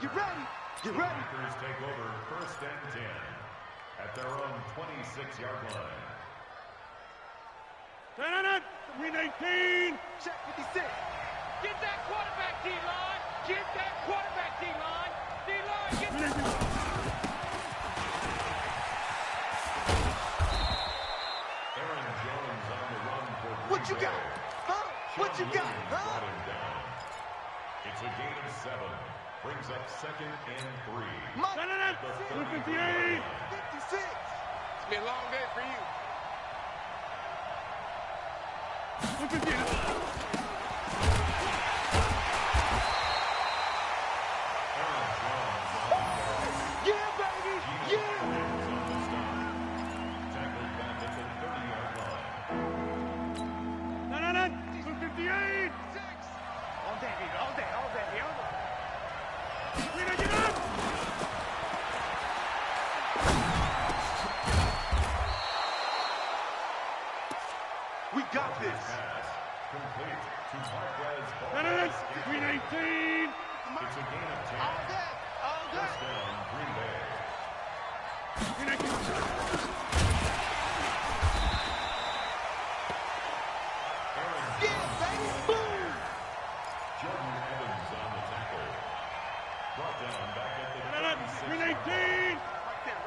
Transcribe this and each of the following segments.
Get ready. Get ready. Packers take over 1st and 10 at their own 26-yard line. Turn it. Win 18. Check 56. Get that quarterback, D-line. Get that quarterback, D-line. D-line, get that. Aaron Jones on the run for Green What you Bay. got? Huh? What you got? Brought Huh? him down. It's a gain of 7. Brings up 2nd and 3. Mike, Turn it. 58. 56. It's been a long day for you. 58. Yeah, baby. Yeah. Tackled back at the 30-yard line. Turn it. 58. All day, baby. All day. All day. All day. Win it, get up. We got this. Pass complete to Marquez Turn it. Valdez. Win 18. It's a gain of 10. All day. All day. First down, Green Bay. Win 18. Aaron Yeah, baby. Boom. Jordan Evans on the tackle. Brought down back at the Turn it. 36. Win 18.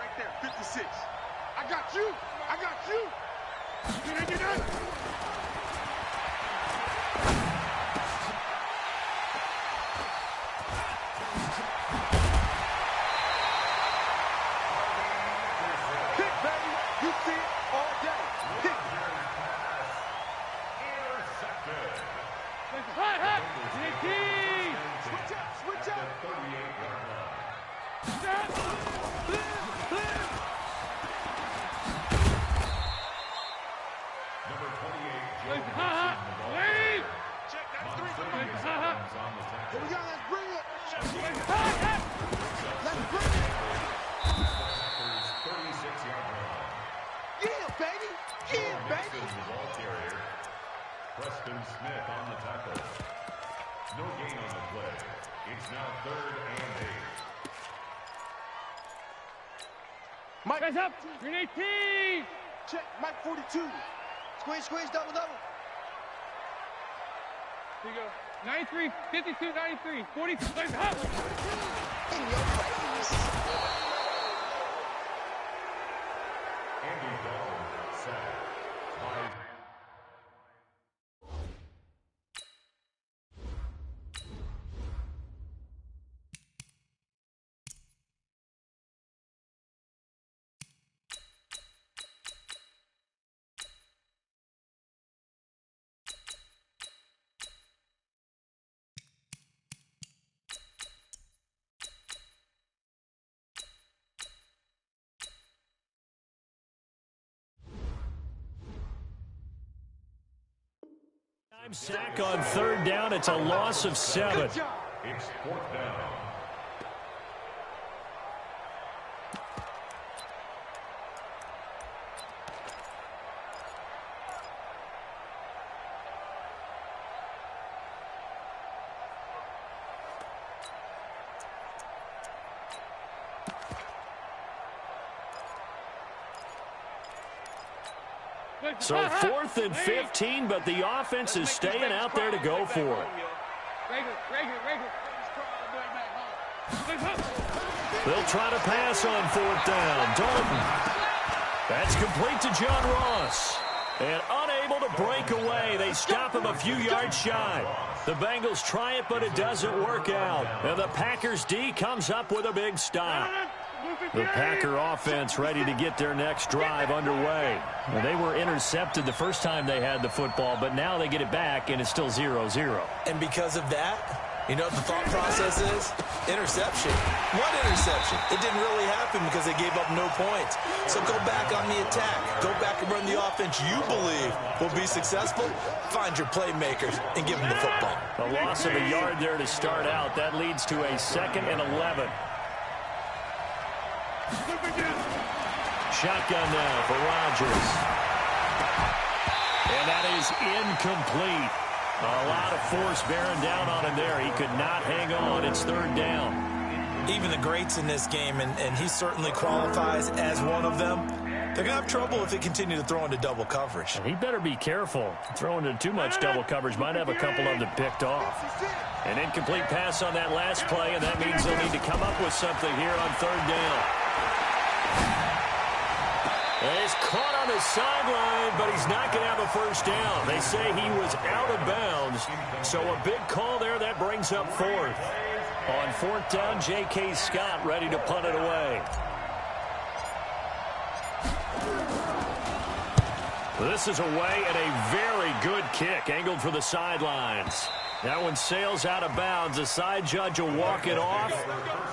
Right there. 56. I got you. I got you. Win 18. Pick, baby. You see it all day. Pick. Intercepted. High hat. Win 18. Switch up. Switch At up. the 38-yard line. Set. Number 28, Joe Ha ha. Lead. Check that Montgomery 3 Evans on the Here tackle. we go. Let's bring it. High hat. Let's bring it. Packers 36-yard line. Yeah, baby. Yeah, baby. Mixon, the ball carrier. Preston Smith on the tackle. No gain on the play. It's now 3rd and 8. Mike, Guys up. Win 18. check. Mike 42. Squeeze, squeeze, double, double. Here you go. 93, 52, 93, 42. Guys up. In your face. Andy Dalton sacked. By Sack on 3rd down. It's a loss of 7. Good job. it's 4th down. So 4th and 15, but the offense is staying out there to go for it. They'll try to pass on 4th down. Dalton. That's complete to John Ross. And unable to break away. They stop him a few yards shy. The Bengals try it, but it doesn't work out. And the Packers D comes up with a big stop. The Packer offense ready to get their next drive underway. Well, they were intercepted the first time they had the football, but now they get it back, and it's still 0-0. And because of that, you know what the thought process is? Interception. What interception? It didn't really happen because they gave up no points. So go back on the attack. Go back and run the offense you believe will be successful. Find your playmakers and give them the football. A loss of a yard there to start out. That leads to a 2nd and 11. Shotgun now for Rodgers. And that is incomplete. A lot of force bearing down on him there. He could not hang on. It's 3rd down. Even the greats in this game, and he certainly qualifies as one of them, they're going to have trouble if they continue to throw into double coverage. He better be careful. Throwing into too much double coverage might have a couple of them picked off. An incomplete pass on that last play, and that means they'll need to come up with something here on third down. And he's caught on the sideline, but he's not going to have a first down. They say he was out of bounds, so a big call there. That brings up fourth. On fourth down, J.K. Scott ready to punt it away. This is away and a very good kick, angled for the sidelines. That one sails out of bounds. The side judge will walk it off,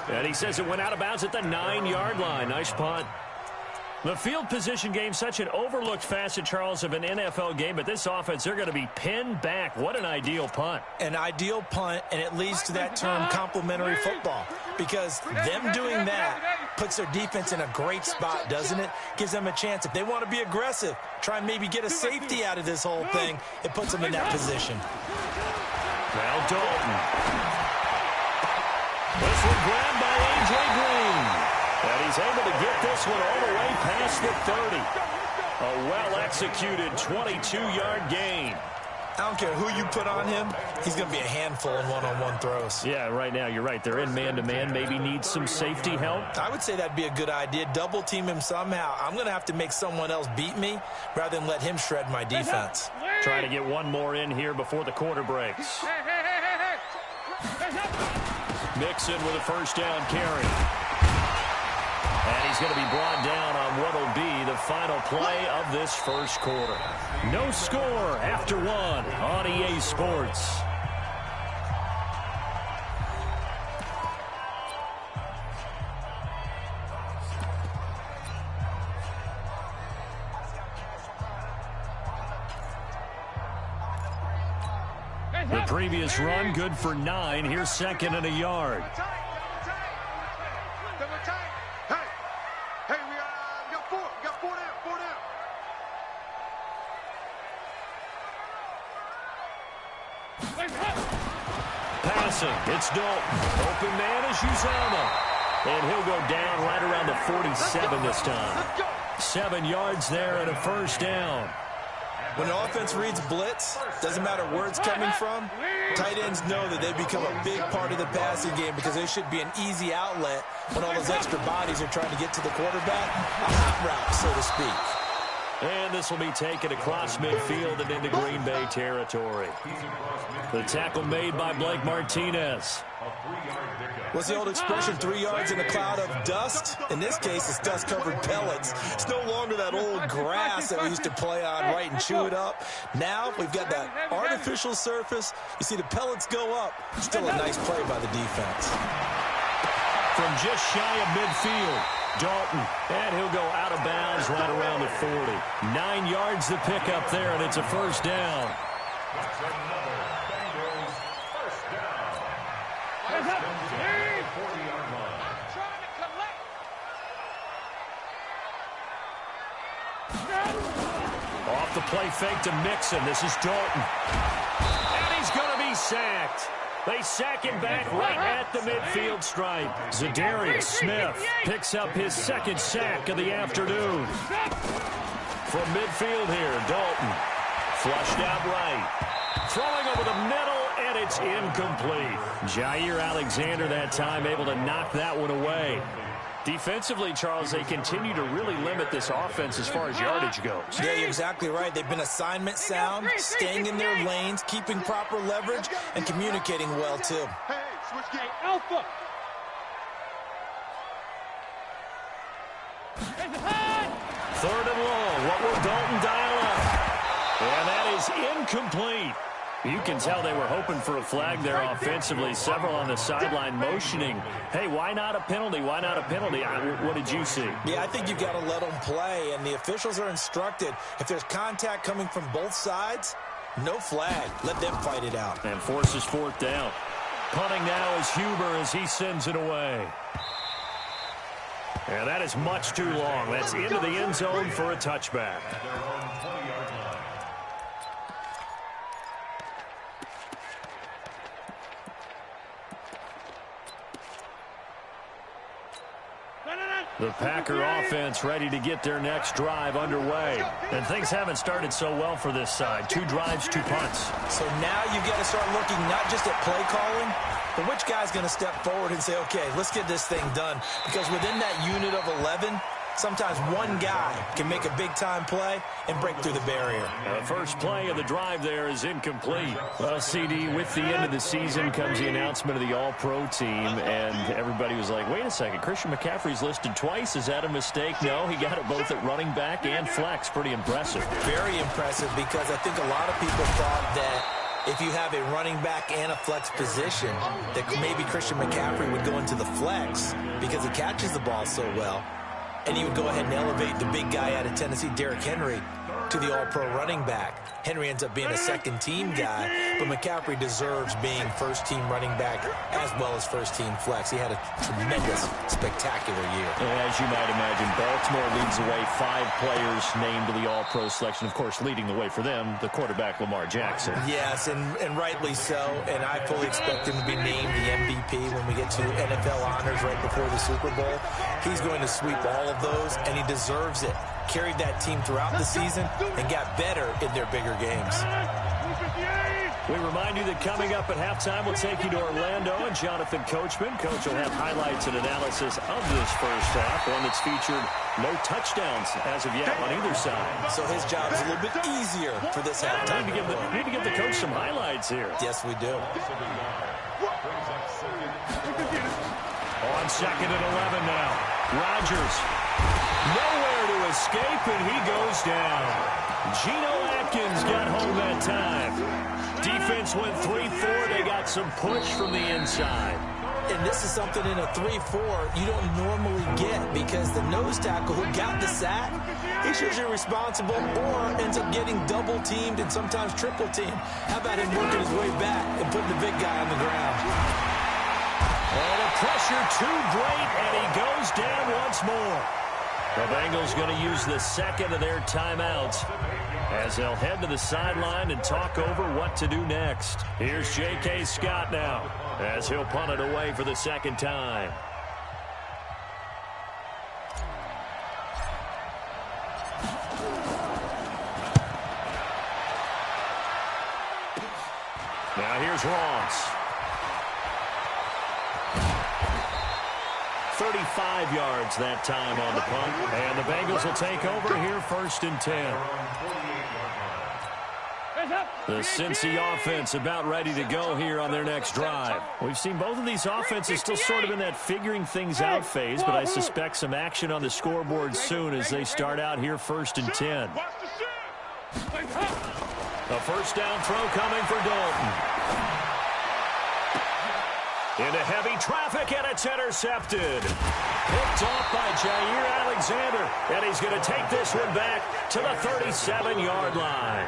and he says it went out of bounds at the 9-yard line. Nice punt. The field position game, such an overlooked facet, Charles, of an NFL game, but this offense, they're going to be pinned back. What an ideal punt. An ideal punt, and it leads to that term complementary football, because them doing that puts their defense in a great spot, doesn't it? Gives them a chance. If they want to be aggressive, try and maybe get a safety out of this whole thing, it puts them in that position. Now Dalton. This one grabbed by A.J. Green. And he's able to get this one all the way past the 30. A well-executed 22-yard gain. I don't care who you put on him, he's going to be a handful in one-on-one throws. Yeah, right now, you're right. They're in man-to-man. Maybe needs some safety help. I would say that'd be a good idea. Double-team him somehow. I'm going to have to make someone else beat me rather than let him shred my defense. Trying to get one more in here before the quarter breaks. Mixon with a first down carry. And he's going to be brought down on what will be the final play of this first quarter. No score after one on EA Sports. The previous run good for 9. Here's second and a yard. Passing, it's Dalton. Open man is Uzama. And he'll go down right around the 47 this time. 7 yards there and a first down. When the offense reads blitz, doesn't matter where it's coming from, tight ends know that they become a big part of the passing game because they should be an easy outlet when all those extra bodies are trying to get to the quarterback. A hot route, so to speak. And this will be taken across midfield and into Green Bay territory. The tackle made by Blake Martinez. What's the old expression, 3 yards in a cloud of dust? In this case, it's dust-covered pellets. It's no longer that old grass that we used to play on, right, and chew it up. Now we've got that artificial surface. You see the pellets go up. Still a nice play by the defense. From just shy of midfield, Dalton. And he'll go out of bounds right around the 40. 9 yards to pick up there, and it's a first down. That's another Bengals first down. First and 10 at the 40-yard line. I'm trying to collect. Off the play fake to Mixon. This is Dalton. And he's going to be sacked. They sack him back right at the midfield stripe. Zadarius Smith picks up his second sack of the afternoon. From midfield here, Dalton. Flushed out right. Throwing over the middle, and it's incomplete. Jair Alexander that time able to knock that one away. Defensively, Charles, they continue to really limit this offense as far as yardage goes. Yeah, you're exactly right. They've been assignment sound, staying in their lanes, keeping proper leverage, and communicating well, too. Hey, switch game. Alpha. Third and long. What will Dalton dial up? And that is incomplete. You can tell they were hoping for a flag there offensively. Several on the sideline motioning. Hey, why not a penalty? Why not a penalty? What did you see? Yeah, I think you've got to let them play, and the officials are instructed. If there's contact coming from both sides, no flag. Let them fight it out. And forces fourth down. Punting now is Huber as he sends it away. And that is much too long. That's into the end zone for a touchback. The Packer offense ready to get their next drive underway. And things haven't started so well for this side. 2 drives, 2 punts. So now you've got to start looking not just at play calling, but which guy's going to step forward and say, okay, let's get this thing done. Because within that unit of 11, sometimes one guy can make a big-time play and break through the barrier. The first play of the drive there is incomplete. Well, CD, with the end of the season comes the announcement of the All-Pro team, and everybody was like, wait a second, Christian McCaffrey's listed twice. Is that a mistake? No, he got it both at running back and flex. Pretty impressive. Very impressive, because I think a lot of people thought that if you have a running back and a flex position, that maybe Christian McCaffrey would go into the flex because he catches the ball so well. And he would go ahead and elevate the big guy out of Tennessee, Derrick Henry, to the All-Pro running back. Henry ends up being a second-team guy, but McCaffrey deserves being first-team running back as well as first-team flex. He had a tremendous, spectacular year. As you might imagine, Baltimore leads the way. 5 players named to the All-Pro selection. Of course, leading the way for them, the quarterback Lamar Jackson. Yes, and rightly so. And I fully expect him to be named the MVP when we get to NFL honors right before the Super Bowl. He's going to sweep all of those, and he deserves it. Carried that team throughout the season and got better in their bigger games. We remind you that coming up at halftime, we'll take you to Orlando and Jonathan Coachman. Coach will have highlights and analysis of this first half, one that's featured no touchdowns as of yet on either side. So his job is a little bit easier for this halftime. We need to give the coach some highlights here. Yes, we do. On 2nd and 11 now. Rodgers. Nowhere to escape, and he goes down. Geno Atkins got home that time. Defense went 3-4. They got some push from the inside. And this is something in a 3-4 you don't normally get, because the nose tackle who got the sack, he's usually responsible or ends up getting double-teamed and sometimes triple-teamed. How about him working his way back and putting the big guy on the ground? And the pressure too great, and he goes down once more. The Bengals going to use the second of their timeouts as they'll head to the sideline and talk over what to do next. Here's J.K. Scott now as he'll punt it away for the second time. Now here's Ross. 35 yards that time on the punt. And the Bengals will take over here 1st and 10. The Cincy offense about ready to go here on their next drive. We've seen both of these offenses still sort of in that figuring things out phase, but I suspect some action on the scoreboard soon as they start out here 1st and 10. A first down throw coming for Dalton. Into heavy traffic, and it's intercepted. Picked off by Jair Alexander, and he's going to take this one back to the 37-yard line.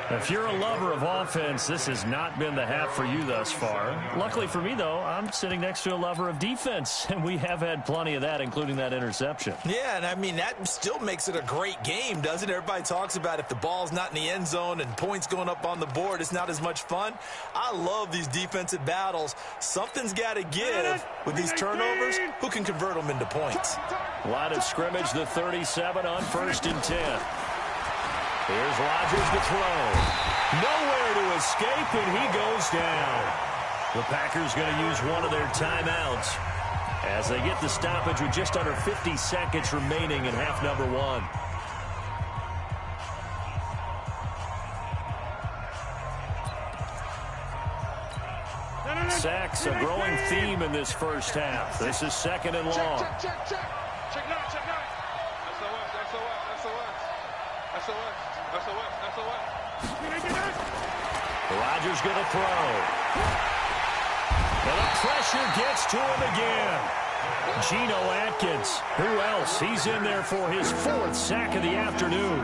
If you're a lover of offense, this has not been the half for you thus far. Luckily for me, though, I'm sitting next to a lover of defense, and we have had plenty of that, including that interception. Yeah, and I mean, that still makes it a great game, doesn't it? Everybody talks about if the ball's not in the end zone and points going up on the board, it's not as much fun. I love these defensive battles. Something's got to give with these turnovers. Who can convert them into points? Line of scrimmage, the 37 on 1st and 10. Here's Rodgers to throw. Nowhere to escape, and he goes down. The Packers going to use one of their timeouts as they get the stoppage with just under 50 seconds remaining in half number 1. Sacks, a growing theme in this first half. This is 2nd and long. Check 9. Rodgers going to throw. And the pressure gets to him again. Geno Atkins. Who else? He's in there for his 4th sack of the afternoon.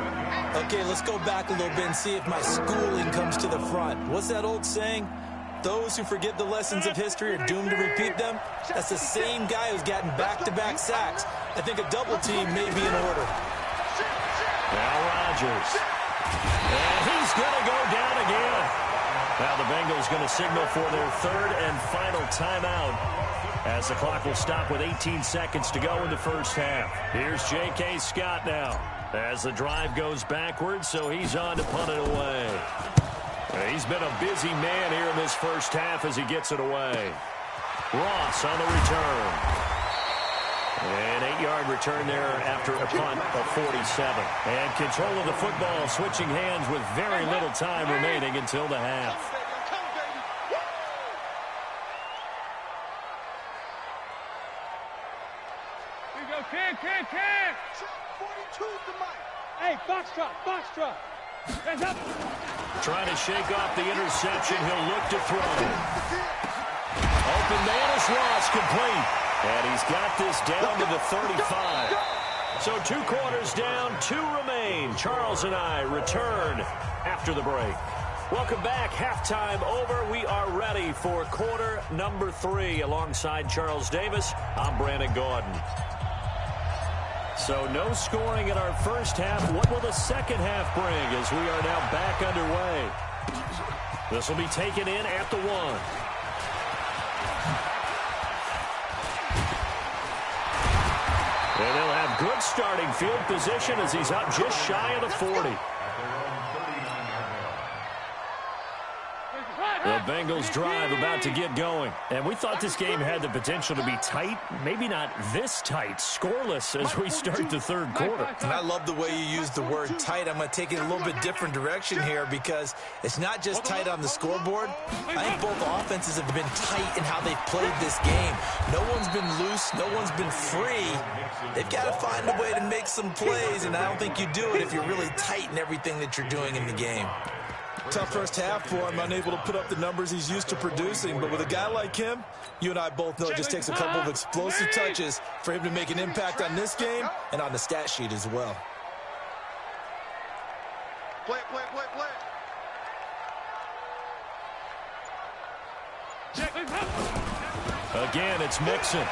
Okay, let's go back a little bit and see if my schooling comes to the front. What's that old saying? Those who forget the lessons of history are doomed to repeat them. That's the same guy who's gotten back-to-back sacks. I think a double team may be in order. Now Rodgers. And he's going to go down again. Now the Bengals going to signal for their 3rd and final timeout as the clock will stop with 18 seconds to go in the first half. Here's J.K. Scott now as the drive goes backwards, so he's on to punt it away. He's been a busy man here in this first half as he gets it away. Ross on the return. An 8-yard return there after a punt of 47. And control of the football switching hands with very little time remaining until the half. Here you go, Ken. 42's the mic. Hey, foxtrot. Hands up. Trying to shake off the interception. He'll look to throw. Open man is Ross, complete. And he's got this down to the 35. So 2 quarters down, 2 remain. Charles and I return after the break. Welcome back. Halftime over. We are ready for quarter number 3. Alongside Charles Davis, I'm Brandon Gaudin. So no scoring in our first half. What will the second half bring as we are now back underway? This will be taken in at the 1. And they'll have good starting field position as he's up just shy of the 40. The Bengals drive about to get going. And we thought this game had the potential to be tight, maybe not this tight, scoreless as we start the third quarter. And I love the way you use the word tight. I'm going to take it a little bit different direction here because it's not just tight on the scoreboard. I think both offenses have been tight in how they've played this game. No one's been loose. No one's been free. They've got to find a way to make some plays, and I don't think you do it if you're really tight in everything that you're doing in the game. Tough first half for him, unable to put up the numbers he's used to producing. But with a guy like him, you and I both know it just takes a couple of explosive touches for him to make an impact on this game and on the stat sheet as well. Play. Again, it's Mixon.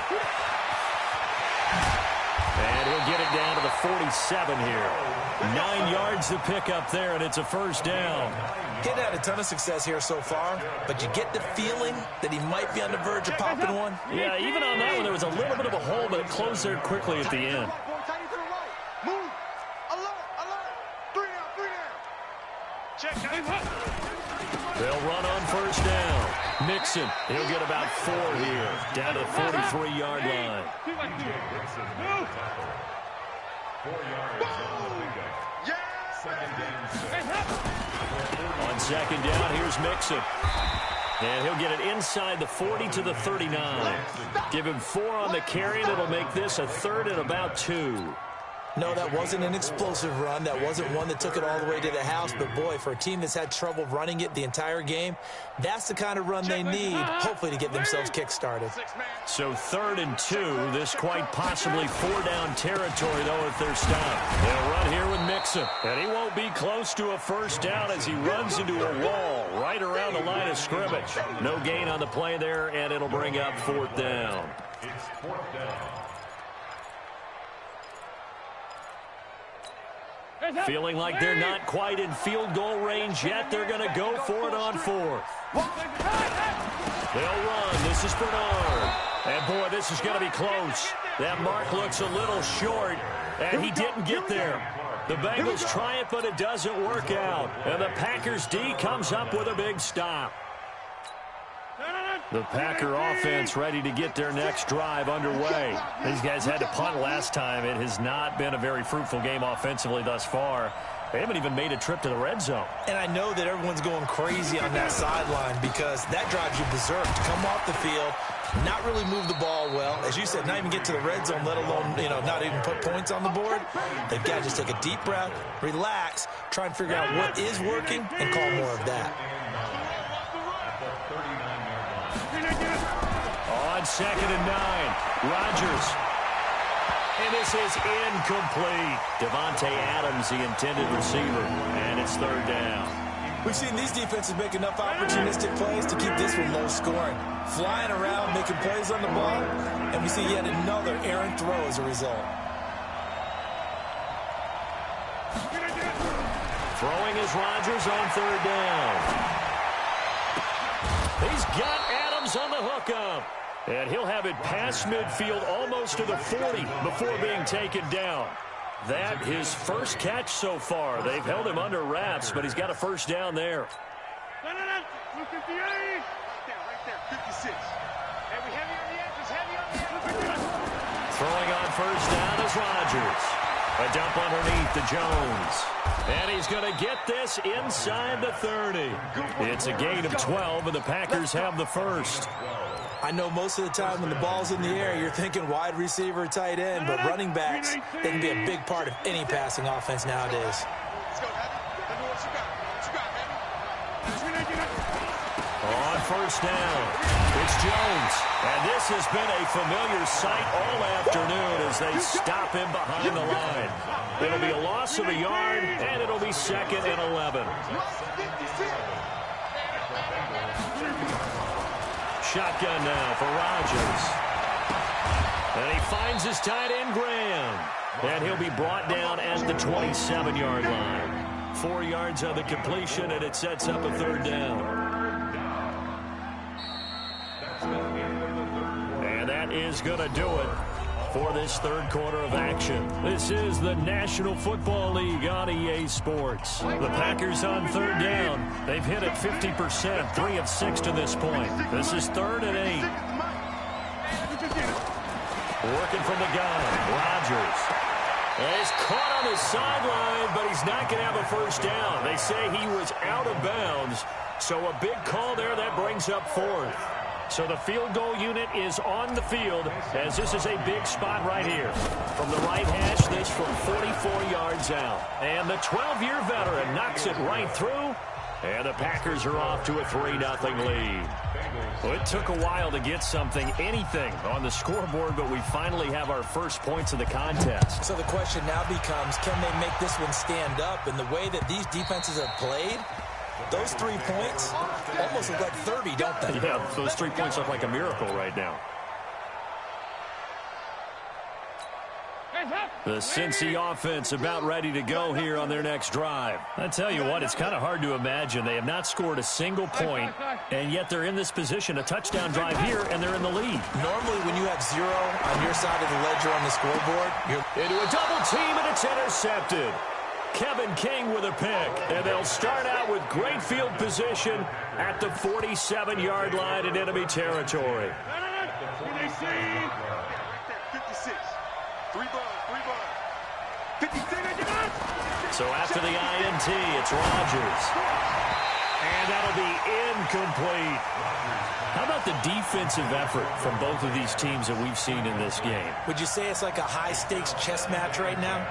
And he'll get it down to the 47 here. 9 yards to pick up there, and it's a first down. He's had a ton of success here so far, but you get the feeling that he might be on the verge of popping one. Yeah, even on that one, there was a little bit of a hole, but it closed there quickly at the end. Move. Alert. 3 down. They'll run on first down. Mixon, he'll get about 4 here, down to the 43-yard line. 4 yards on the pickup. On second down, here's Mixon. And he'll get it inside the 40 to the 39. Give him 4 on the carry, and it'll make this a 3rd and about 2. No, that wasn't an explosive run. That wasn't one that took it all the way to the house. But, boy, for a team that's had trouble running it the entire game, that's the kind of run they need, hopefully, to get themselves kick-started. So 3rd and 2. This quite possibly 4-down territory, though, if they're stopped. They'll run here with Mixon. And he won't be close to a first down as he runs into a wall right around the line of scrimmage. No gain on the play there, and it'll bring up 4th down. It's 4th down. Feeling like they're not quite in field goal range yet. They're going to go for it on 4th. They'll run. This is Bernard. And, boy, this is going to be close. That mark looks a little short, and he didn't get there. The Bengals try it, but it doesn't work out. And the Packers D comes up with a big stop. The Packer offense ready to get their next drive underway. These guys had to punt last time. It has not been a very fruitful game offensively thus far. They haven't even made a trip to the red zone. And I know that everyone's going crazy on that sideline because that drives you berserk to come off the field, not really move the ball well. As you said, not even get to the red zone, let alone, not even put points on the board. They've got to just take a deep breath, relax, try and figure out what is working, and call more of that. On 2nd and 9, Rodgers. And this is incomplete. Devontae Adams, the intended receiver, and it's 3rd down. We've seen these defenses make enough opportunistic plays to keep this one low scoring. Flying around, making plays on the ball, and we see yet another errant throw as a result. Throwing is Rodgers on 3rd down. He's got Adams on the hookup. And he'll have it past midfield almost to the 40 before being taken down. That his first catch so far. They've held him under wraps, but he's got a first down there. Right there, 56. Heavy on the edges, heavy on the edges. Throwing on first down is Rodgers. A dump underneath to Jones. And he's going to get this inside the 30. It's a gain of 12, and the Packers have the first. I know most of the time when the ball's in the air, you're thinking wide receiver, tight end, but running backs, they can be a big part of any passing offense nowadays. Let's go, Heavy. Let me know what you got. What you got, Heavy? On first down, it's Jones. And this has been a familiar sight all afternoon as they stop him behind the line. It'll be a loss of a yard, and it'll be 2nd and 11. Shotgun now for Rodgers. And he finds his tight end, Graham. And he'll be brought down at the 27-yard line. 4 yards on the completion, and it sets up a 3rd down. And that is going to do it for this 3rd quarter of action. This is the National Football League on EA Sports. The Packers on 3rd down. They've hit it 50%, 3 of 6 to this point. This is 3rd and 8. Working from the gun, Rodgers. And he's caught on the sideline, but he's not going to have a first down. They say he was out of bounds, so a big call there that brings up 4th. So the field goal unit is on the field as this is a big spot right here. From the right hash, this from 44 yards out. And the 12-year veteran knocks it right through. And the Packers are off to a 3-0 lead. Well, it took a while to get anything on the scoreboard, but we finally have our first points of the contest. So the question now becomes, can they make this one stand up? And the way that these defenses have played, those 3 points almost look like 30, don't they? Yeah, those 3 points look like a miracle right now. The Cincy offense about ready to go here on their next drive. I tell you what, it's kind of hard to imagine. They have not scored a single point, and yet they're in this position, a touchdown drive here, and they're in the lead. Normally, when you have 0 on your side of the ledger on the scoreboard, you're into a double team, and it's intercepted. Kevin King with a pick, and they'll start out with great field position at the 47-yard line in enemy territory. 56. 3 buns. 56. So after the INT, it's Rodgers. And that'll be incomplete. How about the defensive effort from both of these teams that we've seen in this game? Would you say it's like a high-stakes chess match right now?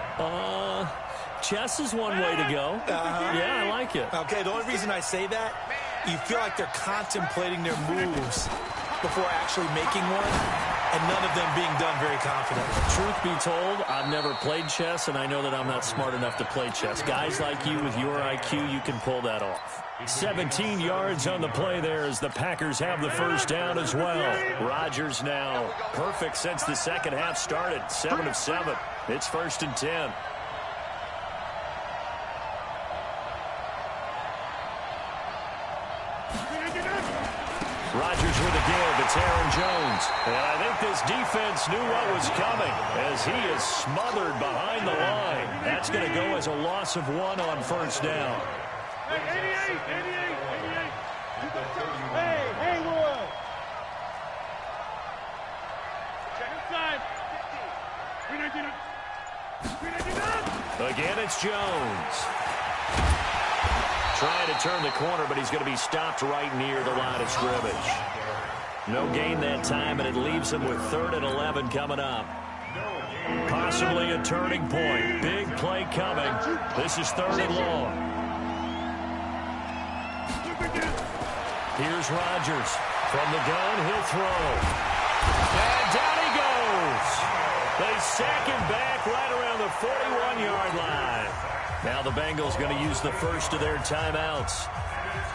Chess is one way to go. Yeah, I like it. Okay, the only reason I say that, you feel like they're contemplating their moves before actually making one, and none of them being done very confidently. Truth be told, I've never played chess, and I know that I'm not smart enough to play chess. Guys like you with your IQ, you can pull that off. 17 yards on the play there as the Packers have the first down as well. Rodgers now perfect since the second half started. 7 of 7. It's 1st and 10. Rodgers with a give. It's Aaron Jones. And I think this defense knew what was coming as he is smothered behind the line. That's going to go as a loss of 1 on first down. Hey, 88. Hey, Haywood. Check inside. 399. Again, it's Jones. Trying to turn the corner, but he's going to be stopped right near the line of scrimmage. No gain that time, and it leaves him with 3rd and 11 coming up. Possibly a turning point. Big play coming. This is 3rd and long. Here's Rodgers. From the gun, he'll throw. And down he goes. They sack him back right around the 41-yard line. Now the Bengals going to use the first of their timeouts.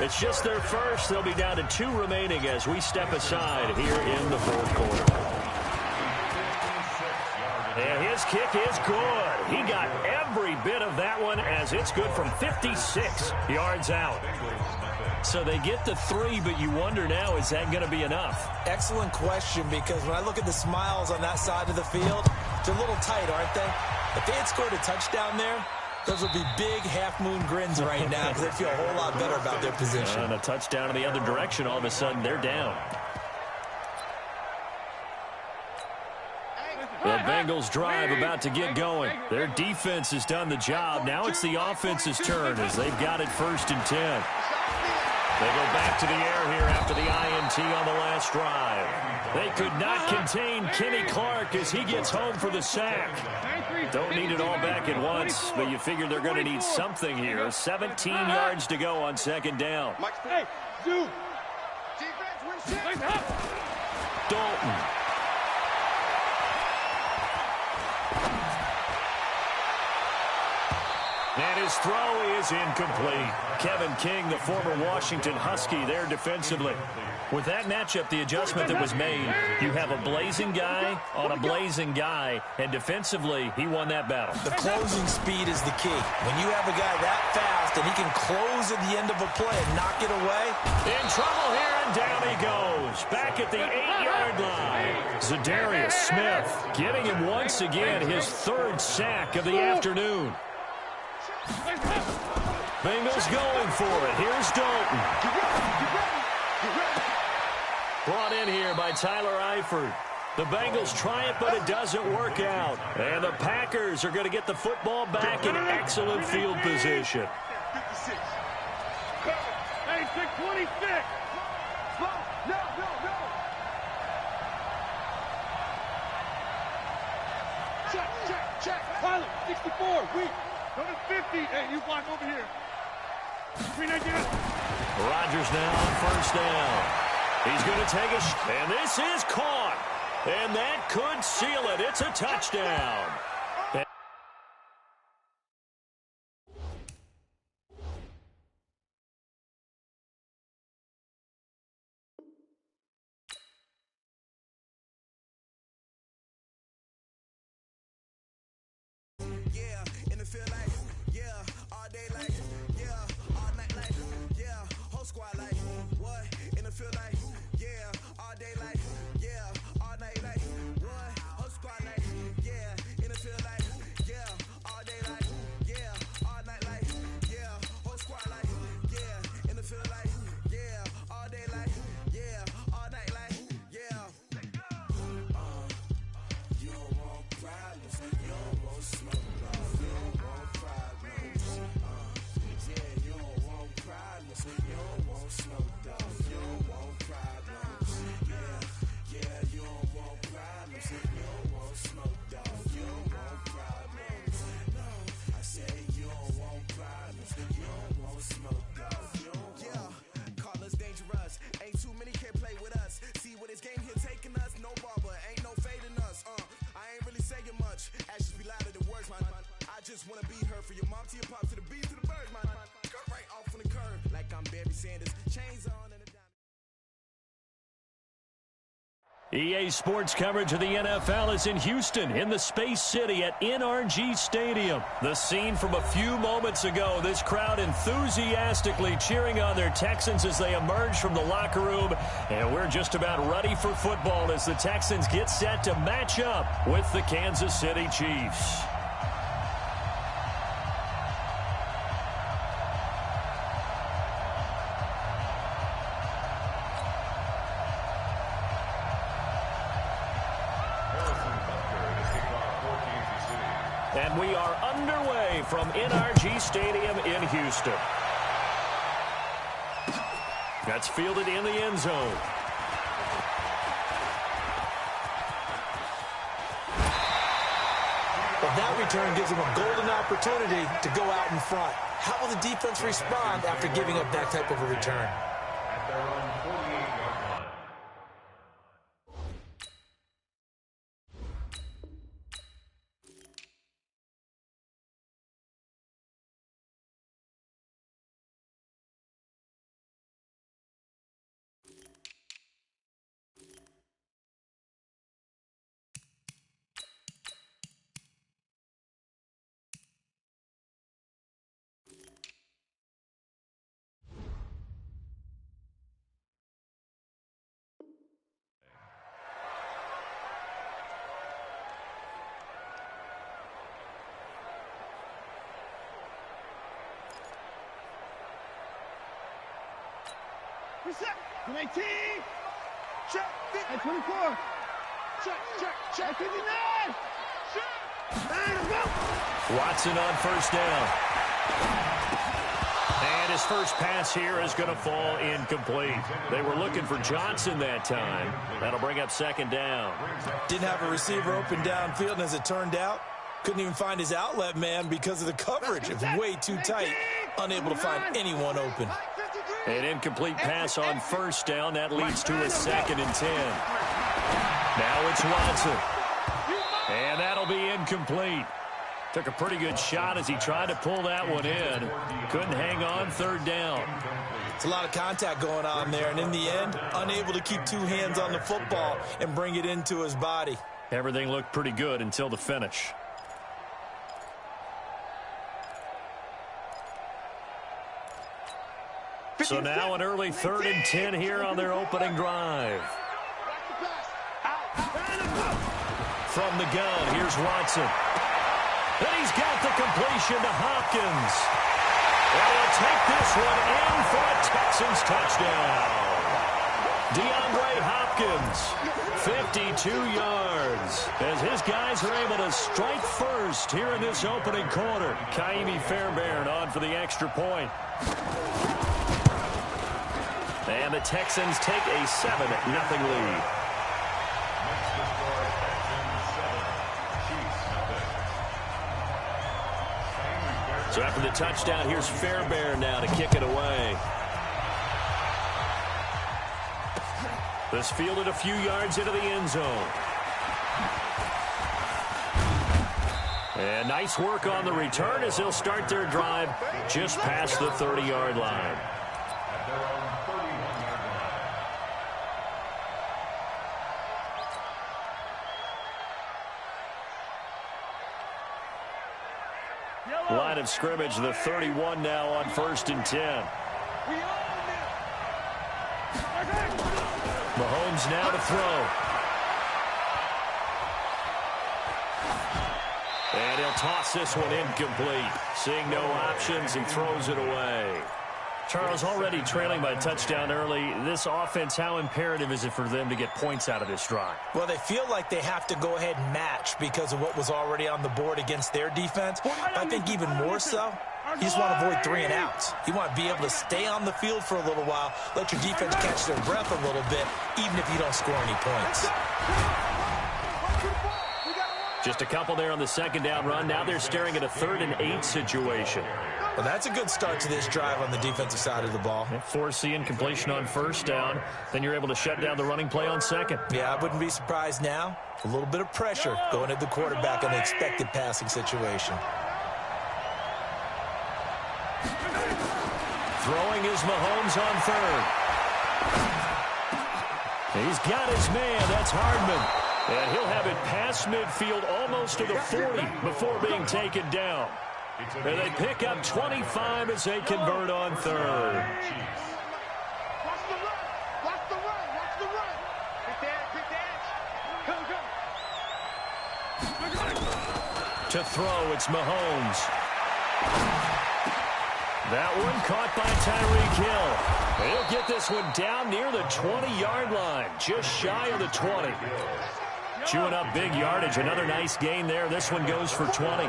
It's just their first. They'll be down to 2 remaining as we step aside here in the 4th quarter. And his kick is good. He got every bit of that one, and as it's good from 56 yards out. So they get the 3, but you wonder now, is that going to be enough? Excellent question, because when I look at the smiles on that side of the field, they're a little tight, aren't they? If they had scored a touchdown there, those would be big half-moon grins right now because they feel a whole lot better about their position. And a touchdown in the other direction, all of a sudden they're down. The Bengals drive about to get going. Their defense has done the job. Now it's the offense's turn as they've got it 1st and 10. They go back to the air here after the INT on the last drive. They could not contain Kenny Clark as he gets home for the sack. Don't need it all back at once, but you figure they're going to need something here. 17 yards to go on 2nd down. Hey, Zoo. Defense wins. Dalton. And his throw is incomplete. Kevin King, the former Washington Husky, there defensively. With that matchup, the adjustment that was made, you have a blazing guy on a blazing guy, and defensively, he won that battle. The closing speed is the key. When you have a guy that fast and he can close at the end of a play and knock it away. In trouble here, and down he goes. Back at the 8-yard line. Zadarius Smith getting him once again his 3rd sack of the afternoon. Bengals going for it. Here's Dalton. Brought in here by Tyler Eifert. The Bengals try it, but it doesn't work out. And the Packers are going to get the football back in excellent field position. 56. Hey, 626. No. Check. Tyler, 64. Weak. Go to 50. Hey, you block over here. Rodgers now on 1st down. He's going to take a and this is caught. And that could seal it. It's a touchdown. EA Sports coverage of the NFL is in Houston, in the Space City at NRG Stadium. The scene from a few moments ago, this crowd enthusiastically cheering on their Texans as they emerge from the locker room. And we're just about ready for football as the Texans get set to match up with the Kansas City Chiefs. And we are underway from NRG Stadium in Houston. That's fielded in the end zone. Well, that return gives them a golden opportunity to go out in front. How will the defense respond after giving up that type of a return? Reset. 218. Check. At 24. Check. 59. Watson on first down. And his first pass here is going to fall incomplete. They were looking for Johnson that time. That'll bring up second down. Didn't have a receiver open downfield, and as it turned out, couldn't even find his outlet man because of the coverage. It's way too tight. Unable to find anyone open. An incomplete pass on first down. That leads to a 2nd and 10. Now it's Watson. And that'll be incomplete. Took a pretty good shot as he tried to pull that one in. Couldn't hang on, 3rd down. It's a lot of contact going on there, and in the end, unable to keep 2 hands on the football and bring it into his body. Everything looked pretty good until the finish. So now an early 3rd and 10 here on their opening drive. From the gun, here's Watson. And he's got the completion to Hopkins. And he'll take this one in for a Texans touchdown. DeAndre Hopkins, 52 yards, as his guys are able to strike first here in this opening quarter. Kaimi Fairbairn on for the extra point. And the Texans take a 7-0 lead. So after the touchdown, here's Fairbairn now to kick it away. This fielded a few yards into the end zone. And nice work on the return as they'll start their drive just past the 30-yard line. Line of scrimmage, the 31 now on 1st and 10. Mahomes now to throw. And he'll toss this one incomplete. Seeing no options, he throws it away. Charles, already trailing by a touchdown early. This offense, how imperative is it for them to get points out of this drive? Well, they feel like they have to go ahead and match because of what was already on the board against their defense. But I think even more so, you just want to avoid 3 and outs. You want to be able to stay on the field for a little while, let your defense catch their breath a little bit, even if you don't score any points. Just a couple there on the 2nd down run. Now they're staring at a 3rd and 8 situation. Well, that's a good start to this drive on the defensive side of the ball. Force the incompletion on 1st down. Then you're able to shut down the running play on 2nd. Yeah, I wouldn't be surprised now. A little bit of pressure going at the quarterback in an expected passing situation. Throwing is Mahomes on 3rd. He's got his man. That's Hardman. And he'll have it past midfield almost to the 40 before being taken down. And they pick up 25 as they convert on 3rd. Watch the run. Watch the run. Watch the run. Good. To throw, it's Mahomes. That one caught by Tyreek Hill. He'll get this one down near the 20-yard line, just shy of the 20. Chewing up big yardage. Another nice gain there. This one goes for 20.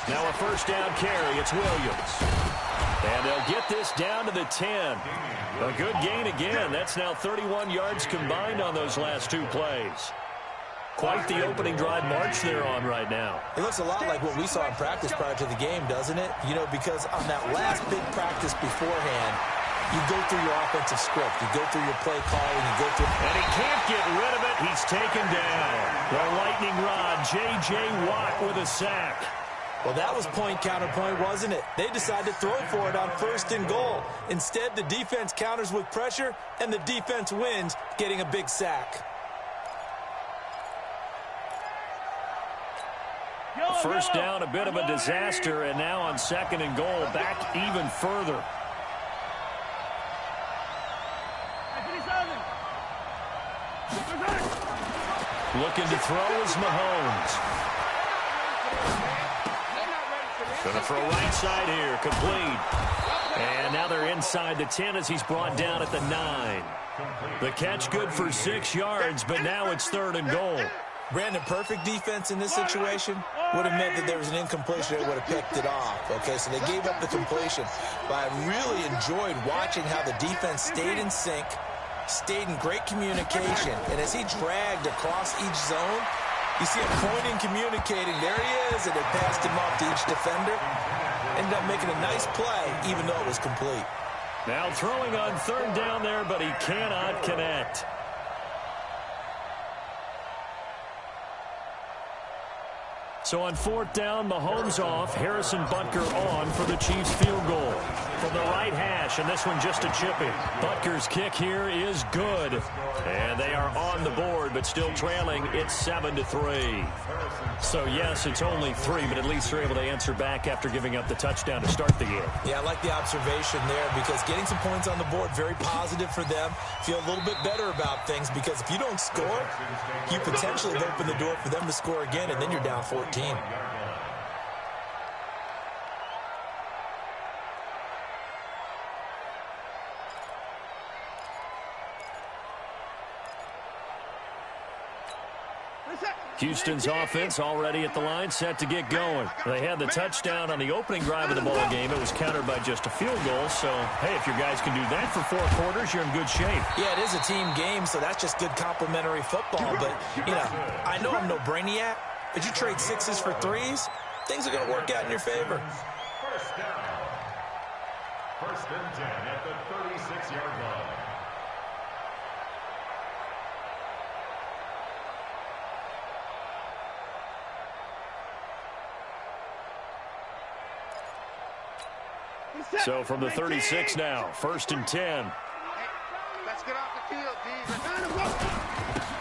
Now a 1st down carry. It's Williams. And they'll get this down to the 10. A good gain again. That's now 31 yards combined on those last 2 plays. Quite the opening drive march they're on right now. It looks a lot like what we saw in practice prior to the game, doesn't it? You know, because on that last big practice beforehand, you go through your offensive script. You go through your play calling. You go through. And he can't get rid of it. He's taken down. The lightning rod, J.J. Watt with a sack. Well, that was point counterpoint, wasn't it? They decided to throw for it on 1st and goal. Instead, the defense counters with pressure, and the defense wins, getting a big sack. 1st down, a bit of a disaster, and now on 2nd and goal, back even further. Looking to throw is Mahomes. Going to throw right side here, complete. And now they're inside the 10 as he's brought down at the 9. The catch good for 6 yards, but now it's 3rd and goal. Brandon, perfect defense in this situation would have meant that there was an incompletion that would have picked it off. Okay, so they gave up the completion. But I really enjoyed watching how the defense stayed in sync, stayed in great communication. And as he dragged across each zone, you see him pointing, communicating. There he is, and they passed him off to each defender. Ended up making a nice play, even though it was complete. Now throwing on 3rd down there, but he cannot connect. So on 4th down, Mahomes off, Harrison Butker on for the Chiefs field goal. From the right hash, and this one just a chippy. Butker's kick here is good. And they are on the board, but still trailing. It's 7-3. So, yes, it's only 3, but at least they're able to answer back after giving up the touchdown to start the game. Yeah, I like the observation there because getting some points on the board, very positive for them. Feel a little bit better about things because if you don't score, you potentially open the door for them to score again, and then you're down 14. Houston's offense already at the line, set to get going. They had the touchdown on the opening drive of the ball game. It was countered by just a field goal. So, hey, if your guys can do that for 4 quarters, you're in good shape. Yeah, it is a team game, so that's just good complimentary football. But, you know, I know I'm no brainiac, but you trade 6s for 3s, things are going to work out in your favor. First down. 1st and 10 at the 36-yard line. So from the 36 now, 1st and 10. Let's get off the field, D.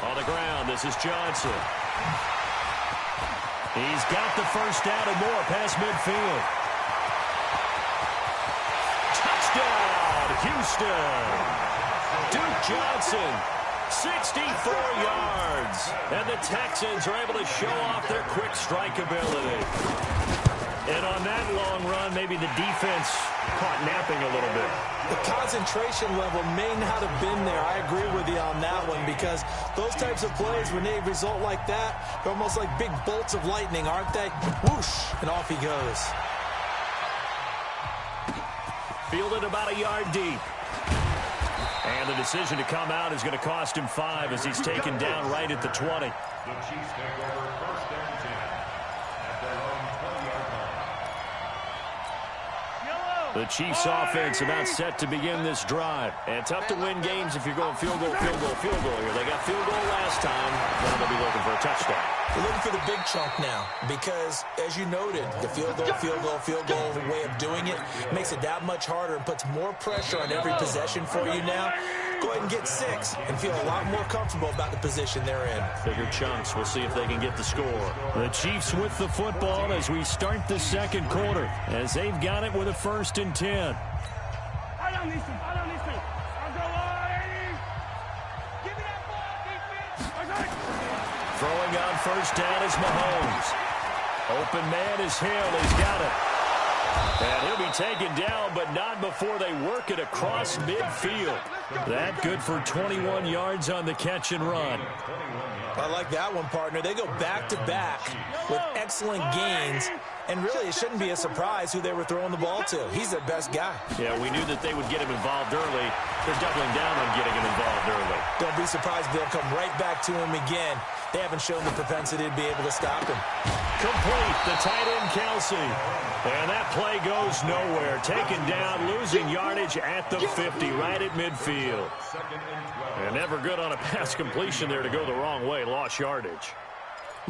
On the ground, this is Johnson. He's got the 1st down and more past midfield. Touchdown, Houston. Duke Johnson, 64 yards. And the Texans are able to show off their quick strike ability. And on that long run, maybe the defense caught napping a little bit. The concentration level may not have been there. I agree with you on that one because those types of plays, when they result like that, they're almost like big bolts of lightning, aren't they? Whoosh, and off he goes. Fielded about a yard deep. And the decision to come out is going to cost him 5 as he's taken down right at the 20. The Chiefs take over 1st and 10 at their own 20-yard line. The Chiefs offense about set to begin this drive. And tough to win games if you're going field goal, field goal, field goal here. They got field goal last time. Now they'll be looking for a touchdown. They're looking for the big chunk now because, as you noted, the field goal way of doing it makes it that much harder and puts more pressure on every possession for you now. Go ahead and get 6 and feel a lot more comfortable about the position they're in. Bigger chunks. We'll see if they can get the score. The Chiefs with the football as we start the 2nd quarter as they've got it with a 1st and 10. I don't need to. I'll go on. Give me that ball, defense. Throwing on 1st down is Mahomes. Open man is Hill. He's got it. And he'll be taken down, but not before they work it across midfield. That good for 21 yards on the catch and run. I like that one, partner. They go back-to-back with excellent gains, and really it shouldn't be a surprise who they were throwing the ball to. He's their best guy. Yeah, we knew that they would get him involved early. They're doubling down on getting him involved early. Don't be surprised if they'll come right back to him again. They haven't shown the propensity to be able to stop him. Complete, the tight end, Kelsey. And that play goes nowhere. Taken down, losing yardage at the 50, right at midfield. And never good on a pass completion there to go the wrong way. Lost yardage.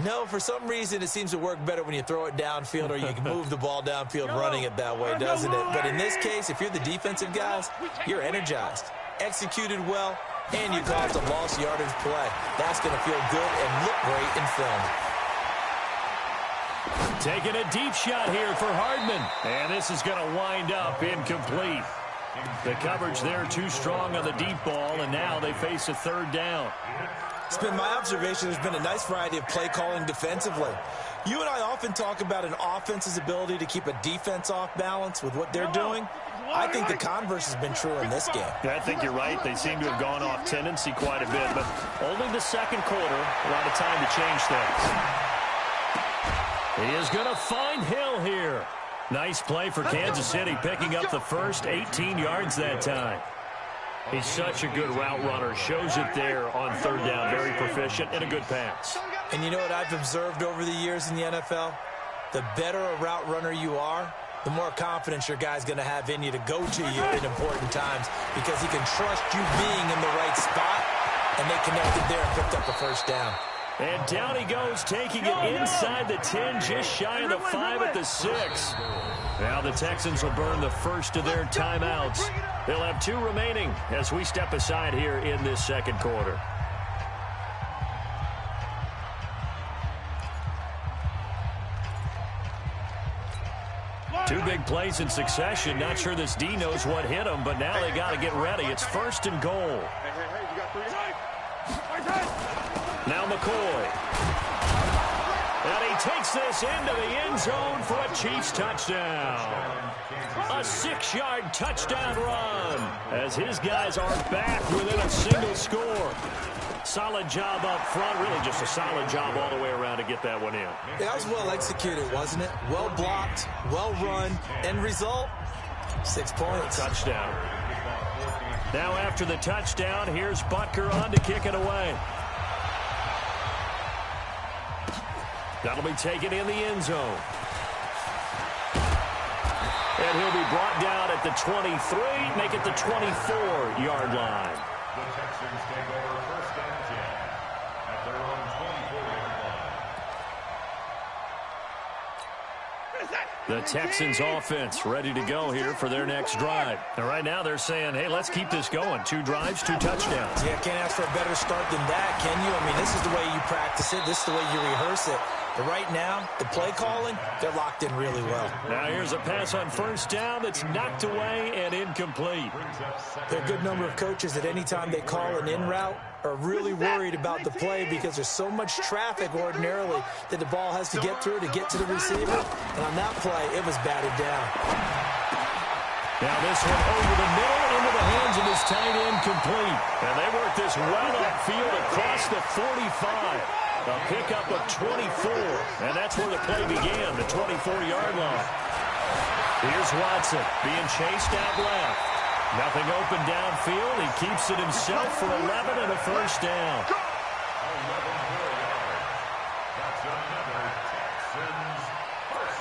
No, for some reason it seems to work better when you throw it downfield or you can move the ball downfield running it that way, doesn't it? But in this case, if you're the defensive guys, you're energized, executed well, and you caused a lost yardage play. That's going to feel good and look great in film. Taking a deep shot here for Hardman. And this is going to wind up incomplete. The coverage there too strong on the deep ball, and now they face a 3rd down. It's been my observation there's been a nice variety of play calling defensively. You and I often talk about an offense's ability to keep a defense off balance with what they're doing. I think the converse has been true in this game. Yeah, I think you're right. They seem to have gone off tendency quite a bit, but only the second quarter. A lot of time to change things. He is going to find Hill here. Nice play for Kansas City, picking up the first 18 yards that time. He's such a good route runner. Shows it there on third down. Very proficient and a good pass. And you know what I've observed over the years in the NFL? The better a route runner you are, the more confidence your guy's going to have in you to go to you in important times because he can trust you being in the right spot, and they connected there and picked up a first down. And down he goes, taking it inside the 10, just shy of the 5 at the 6. Now the Texans will burn the first of their timeouts. They'll have 2 remaining as we step aside here in this second quarter. Two big plays in succession. Not sure this D knows what hit him, but now they got to get ready. It's first and goal. Now McCoy. And he takes this into the end zone for a Chiefs touchdown. A 6-yard touchdown run as his guys are back within a single score. Solid job up front. Really just a solid job all the way around to get that one in. That was well executed, wasn't it? Well blocked, well run. End result, 6 points. Touchdown. Now after the touchdown, here's Butker on to kick it away. That'll be taken in the end zone. And he'll be brought down at the 23, make it the 24-yard line. The Texans take over first and 10 at their own 24-yard line. The Texans offense ready to go here for their next drive. And right now they're saying, hey, let's keep this going. 2 drives, 2 touchdowns. Yeah, can't ask for a better start than that, can you? I mean, this is the way you practice it. This is the way you rehearse it. But right now, the play calling, they're locked in really well. Now here's a pass on first down that's knocked away and incomplete. There are a good number of coaches that any time they call an in route are really worried about the play because there's so much traffic ordinarily that the ball has to get through to get to the receiver. And on that play, it was batted down. Now this one over the middle into the hands of his tight end complete. And they work this well upfield across the 45. A pickup of 24, and that's where the play began, the 24-yard line. Here's Watson being chased out left. Nothing open downfield. He keeps it himself for 11 and a first down. That's another Texans first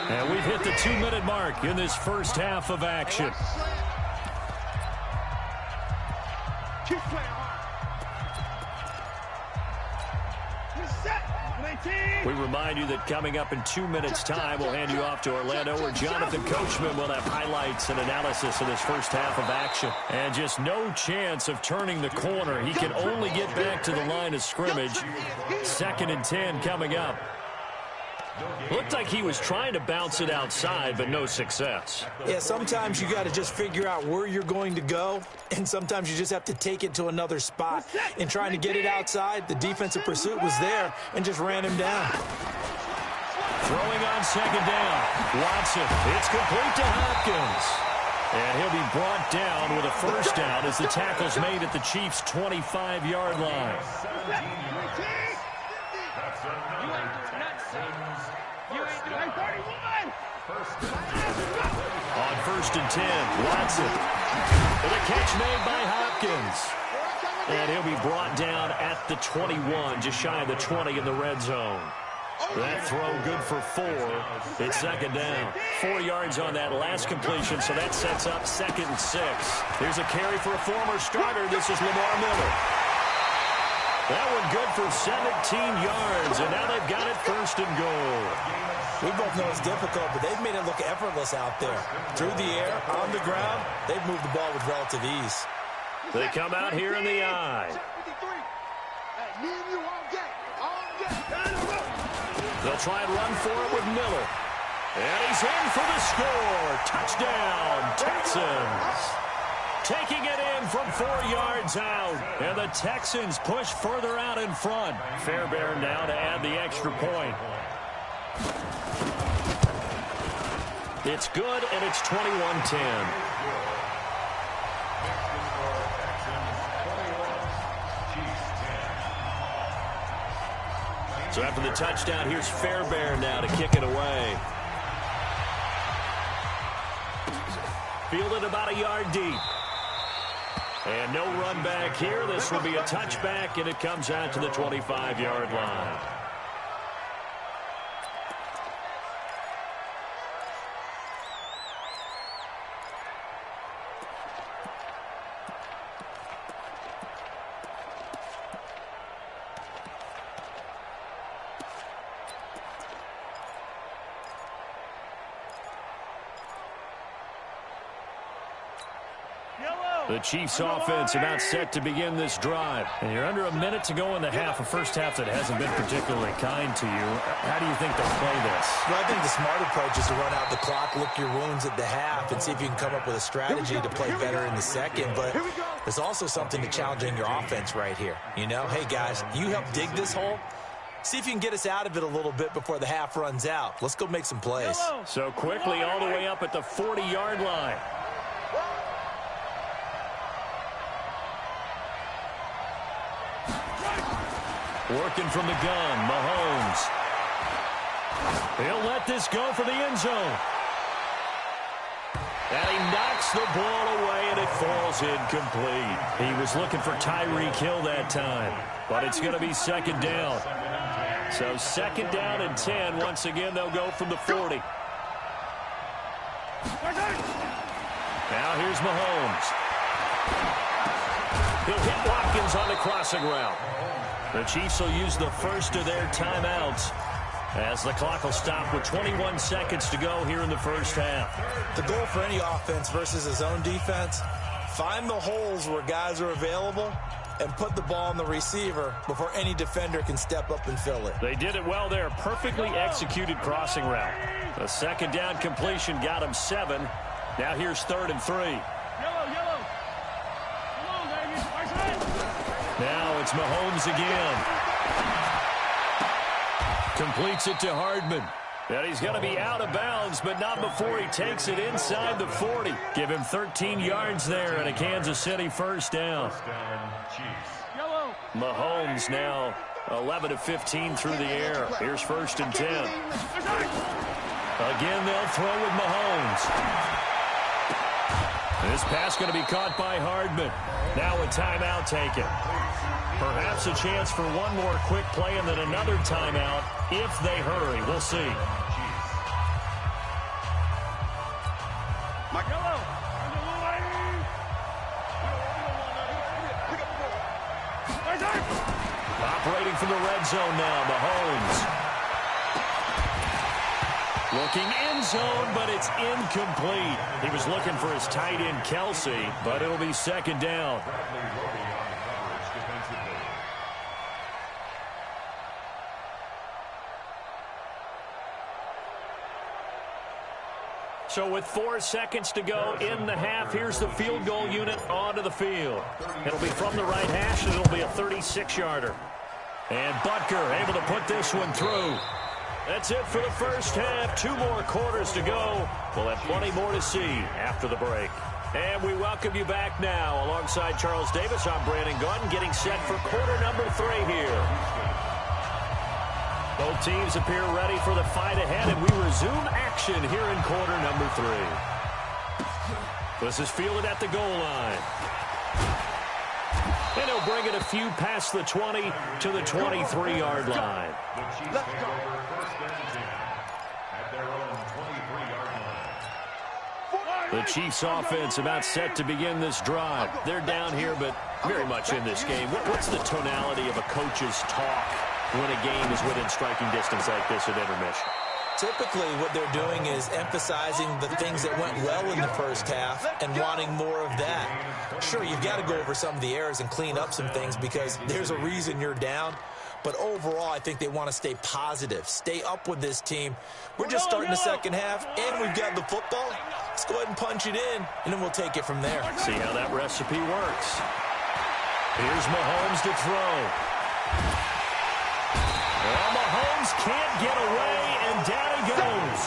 down. And we've hit the 2-minute mark in this first half of action. Keep playing hard. We remind you that coming up in 2 minutes' time, we'll hand you off to Orlando, where Jonathan Coachman will have highlights and analysis of this first half of action. And just no chance of turning the corner. He can only get back to the line of scrimmage. 2nd and 10 coming up. Looked like he was trying to bounce it outside, but no success. Yeah, sometimes you got to just figure out where you're going to go, and sometimes you just have to take it to another spot. In trying to get it outside, the defensive pursuit was there and just ran him down. Throwing on 2nd down. Watson, it's complete to Hopkins. And he'll be brought down with a first down as the tackle's made at the Chiefs' 25-yard line. On 1st and 10, Watson. And a catch made by Hopkins. And he'll be brought down at the 21, just shy of the 20 in the red zone. That throw good for 4. It's 2nd down. 4 yards on that last completion, so that sets up 2nd and 6. Here's a carry for a former starter. This is Lamar Miller. That one good for 17 yards, and now they've got it 1st and goal. We both know it's difficult, but they've made it look effortless out there. Through the air, on the ground, they've moved the ball with relative ease. They come out here in the eye. They'll try and run for it with Miller. And he's in for the score. Touchdown, Texans. taking it in from 4 yards out. And the Texans push further out in front. Fairbairn now to add the extra point. It's good, and it's 21-10. So after the touchdown, here's Fairbairn now to kick it away. Fielded about a yard deep. And no run back here. This will be a touchback, and it comes out to the 25-yard line. The Chiefs offense about set to begin this drive. And you're under a minute to go in the half, a first half that hasn't been particularly kind to you. How do you think they'll play this? Well, I think the smart approach is to run out the clock, lick your wounds at the half, and see if you can come up with a strategy to play better in the second. But there's also something to challenging your offense right here. You know, hey, guys, you help dig this hole. See if you can get us out of it a little bit before the half runs out. Let's go make some plays. So quickly all the way up at the 40-yard line. Working from the gun, Mahomes. He'll let this go for the end zone. And he knocks the ball away, and it falls incomplete. He was looking for Tyreek Hill that time, but it's going to be second down. So second down and 10. Once again, they'll go from the 40. Now here's Mahomes. He'll hit Watkins on the crossing route. The Chiefs will use the first of their timeouts as the clock will stop with 21 seconds to go here in the first half. The goal for any offense versus his own defense, find the holes where guys are available and put the ball on the receiver before any defender can step up and fill it. They did it well there. Perfectly executed crossing route. The second down completion got him 7. Now here's 3rd and 3. Yellow. Come on, baby. Now it's Mahomes again. Completes it to Hardman. And he's going to be out of bounds, but not before he takes it inside the 40. Give him 13 yards there and a Kansas City first down. Yellow. Mahomes now 11 of 15 through the air. Here's 1st and 10. Again, they'll throw with Mahomes. This pass going to be caught by Hardman. Now a timeout taken. Perhaps a chance for one more quick play and then another timeout if they hurry. We'll see. Operating from the red zone now, Mahomes. Looking end zone, but it's incomplete. He was looking for his tight end, Kelsey, but it'll be second down. So with 4 seconds to go in the half, here's the field goal unit onto the field. It'll be from the right hash, and it'll be a 36-yarder. And Butker able to put this one through. That's it for the first half. 2 more quarters to go. We'll have plenty more to see after the break. And we welcome you back now. Alongside Charles Davis, I'm Brandon Gunn, getting set for quarter number 3 here. Both teams appear ready for the fight ahead, and we resume action here in quarter number 3. This is fielded at the goal line. And he'll bring it a few past the 20 to the 23-yard line. Let's go. At their own 23-yard line. The Chiefs offense about set to begin this drive. They're down here, but very much in this game. What's the tonality of a coach's talk when a game is within striking distance like this at intermission? Typically, what they're doing is emphasizing the things that went well in the first half and wanting more of that. Sure, you've got to go over some of the errors and clean up some things because there's a reason you're down. But overall, I think they want to stay positive, stay up with this team. We're just starting the second half, and we've got the football. Let's go ahead and punch it in, and then we'll take it from there. See how that recipe works. Here's Mahomes to throw. Well, Mahomes can't get away, and down he goes.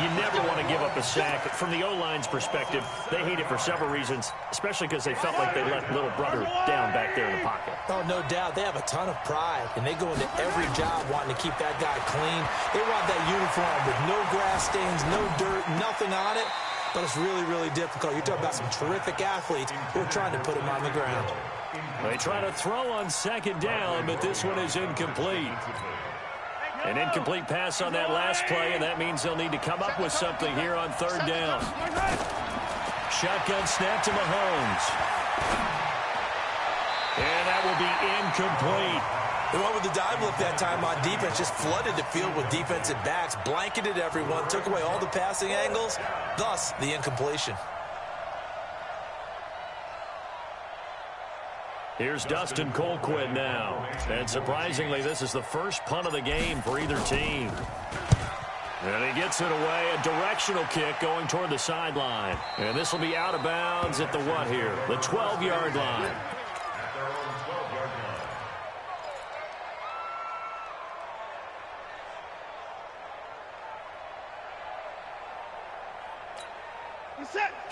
You never want to give up a sack. From the O-line's perspective, they hate it for several reasons, especially because they felt like they let little brother down back there in the pocket. Oh, no doubt. They have a ton of pride, and they go into every job wanting to keep that guy clean. They want that uniform with no grass stains, no dirt, nothing on it. But it's really, really difficult. You're talking about some terrific athletes who are trying to put him on the ground. They try to throw on second down, but this one is incomplete. An incomplete pass on that last play, and that means they'll need to come up with something here on third down. Shotgun snap to Mahomes. And that will be incomplete. They went with the dive look that time on defense, just flooded the field with defensive backs, blanketed everyone, took away all the passing angles, thus the incompletion. Here's Dustin Colquitt now. And surprisingly, this is the first punt of the game for either team. And he gets it away, a directional kick going toward the sideline. And this will be out of bounds at the what here? The 12-yard line.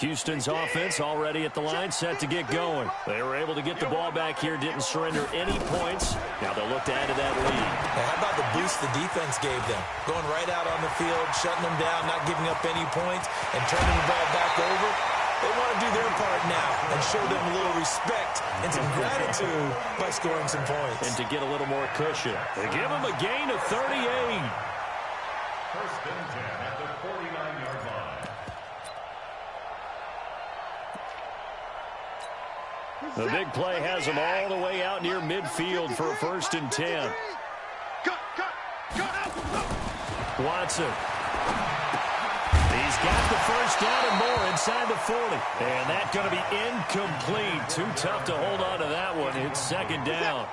Houston's offense already at the line, set to get going. They were able to get the ball back here, didn't surrender any points. Now they'll look to add to that lead. Now, how about the boost the defense gave them? Going right out on the field, shutting them down, not giving up any points, and turning the ball back over. They want to do their part now and show them a little respect and some gratitude by scoring some points. And to get a little more cushion. They give them a gain of 38. First and 10 at the 49-yard line. The big play has them all the way out near midfield for a first and 10. Watson. He's got the first down and more inside the 40. And that's going to be incomplete. Too tough to hold on to that one. It's second down.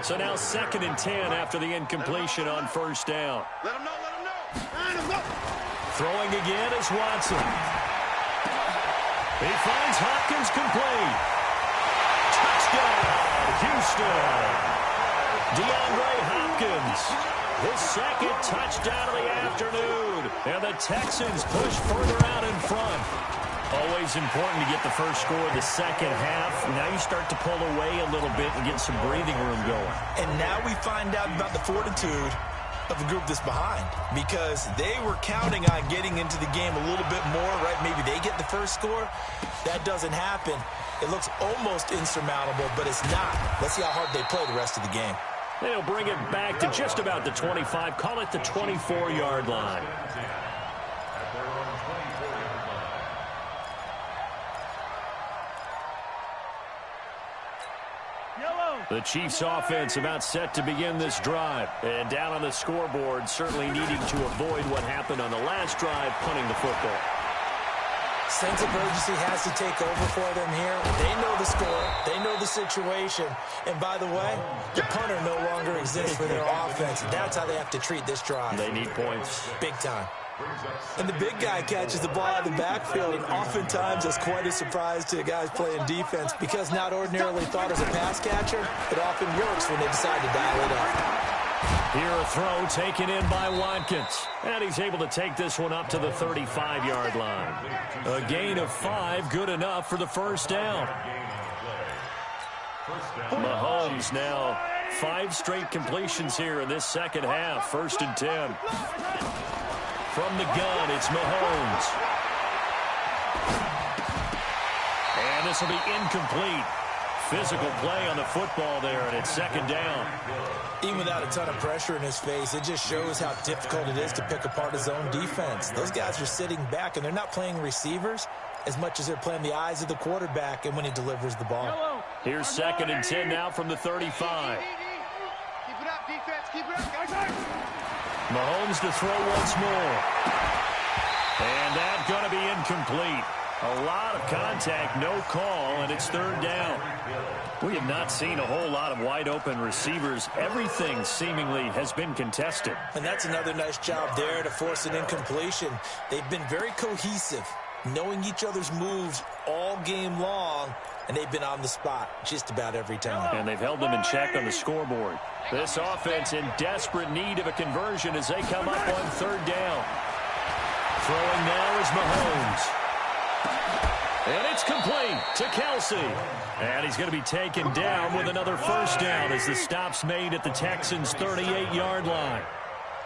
So now second and 10 after the incompletion on first down. Let him know, let him know. Throwing again is Watson. He finds Hopkins complete. Touchdown, Houston. DeAndre Hopkins. His second touchdown of the afternoon. And the Texans push further out in front. Always important to get the first score of the second half. Now you start to pull away a little bit and get some breathing room going. And now we find out about the fortitude of the group that's behind, because they were counting on getting into the game a little bit more, right? Maybe they get the first score. That doesn't happen. It looks almost insurmountable, but it's not. Let's see how hard they play the rest of the game. They'll bring it back to just about the 25. Call it the 24-yard line. The Chiefs offense about set to begin this drive. And down on the scoreboard, certainly needing to avoid what happened on the last drive, punting the football. Sense of urgency has to take over for them here. They know the score. They know the situation. And by the way, the punter no longer exists for their offense. That's how they have to treat this drive. They need points. Big time. And the big guy catches the ball out of the backfield, and oftentimes that's quite a surprise to the guys playing defense, because not ordinarily thought as a pass catcher, it often works when they decide to dial it up. Here a throw taken in by Watkins. And he's able to take this one up to the 35-yard line. A gain of 5, good enough for the first down. Mahomes now 5 straight completions here in this second half. First and 10. From the gun, it's Mahomes. And this will be incomplete. Physical play on the football there, and it's second down. Even without a ton of pressure in his face, it just shows how difficult it is to pick apart his own defense. Those guys are sitting back, and they're not playing receivers as much as they're playing the eyes of the quarterback and when he delivers the ball. Here's second and 10 now from the 35. Keep it up, defense. Keep it up. Mahomes to throw once more. And that's going to be incomplete. A lot of contact, no call, and it's third down. We have not seen a whole lot of wide-open receivers. Everything seemingly has been contested. And that's another nice job there to force an incompletion. They've been very cohesive, knowing each other's moves all game long, and they've been on the spot just about every time. And they've held them in check on the scoreboard. This offense in desperate need of a conversion as they come up on third down. Throwing now is Mahomes. And it's complete to Kelsey. And he's going to be taken down with another first down as the stop's made at the Texans' 38-yard line.